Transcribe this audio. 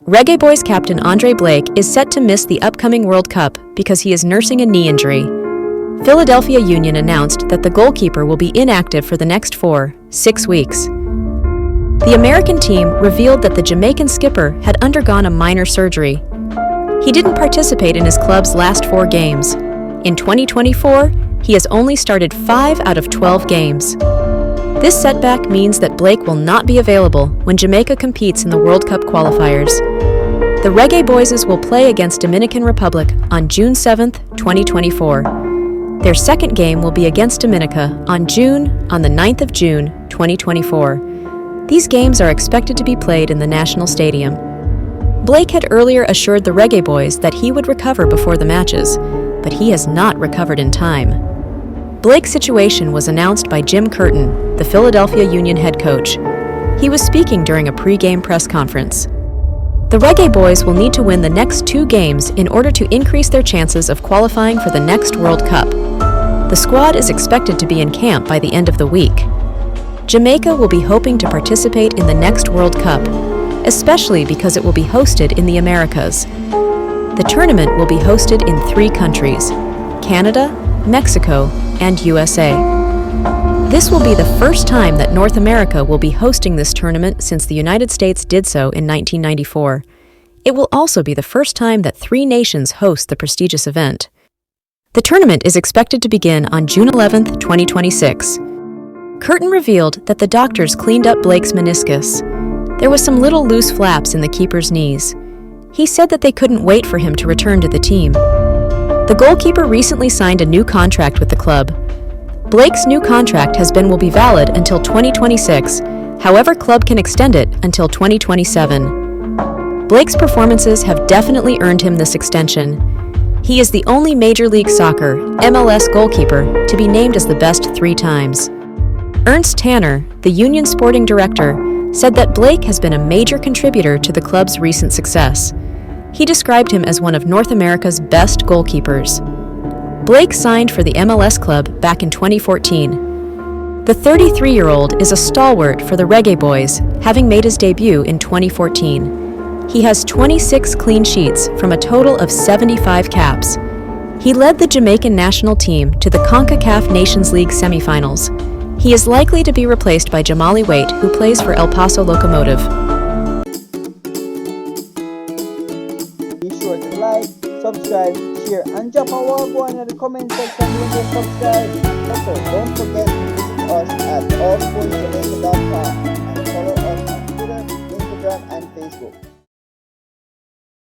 Reggae Boyz captain Andre Blake is set to miss the upcoming World Cup because he is nursing a knee injury. Philadelphia Union announced that the goalkeeper will be inactive for the next 6 weeks. The American team revealed that the Jamaican skipper had undergone a minor surgery. He didn't participate in his club's last 4 games. In 2024, he has only started 5 out of 12 games. This setback means that Blake will not be available when Jamaica competes in the World Cup qualifiers. The Reggae Boyz will play against Dominican Republic on June 7, 2024. Their second game will be against Dominica on the 9th of June, 2024. These games are expected to be played in the National Stadium. Blake had earlier assured the Reggae Boyz that he would recover before the matches, but he has not recovered in time. Blake's situation was announced by Jim Curtin, the Philadelphia Union head coach. He was speaking during a pre-game press conference. The Reggae Boyz will need to win the next 2 games in order to increase their chances of qualifying for the next World Cup. The squad is expected to be in camp by the end of the week. Jamaica will be hoping to participate in the next World Cup, especially because it will be hosted in the Americas. The tournament will be hosted in 3 countries: Canada, Mexico, and USA. This will be the first time that North America will be hosting this tournament since the United States did so in 1994. It will also be the first time that 3 nations host the prestigious event. The tournament is expected to begin on June 11, 2026. Curtin revealed that the doctors cleaned up Blake's meniscus. There was some little loose flaps in the keeper's knees. He said that they couldn't wait for him to return to the team. The goalkeeper recently signed a new contract with the club. Blake's new contract will be valid until 2026, however club can extend it until 2027. Blake's performances have definitely earned him this extension. He is the only Major League Soccer, MLS goalkeeper to be named as the best 3 times. Ernst Tanner, the Union sporting director, said that Blake has been a major contributor to the club's recent success. He described him as one of North America's best goalkeepers. Blake signed for the MLS club back in 2014. The 33-year-old is a stalwart for the Reggae Boyz, having made his debut in 2014. He has 26 clean sheets from a total of 75 caps. He led the Jamaican national team to the CONCACAF Nations League semifinals. He is likely to be replaced by Jamali Waite, who plays for El Paso Locomotive. Be sure to like, subscribe, share, and drop a wall in the comment section when you subscribe. Also, don't forget to visit us at allsportsjamaica.com and follow us on Twitter, Instagram, and Facebook.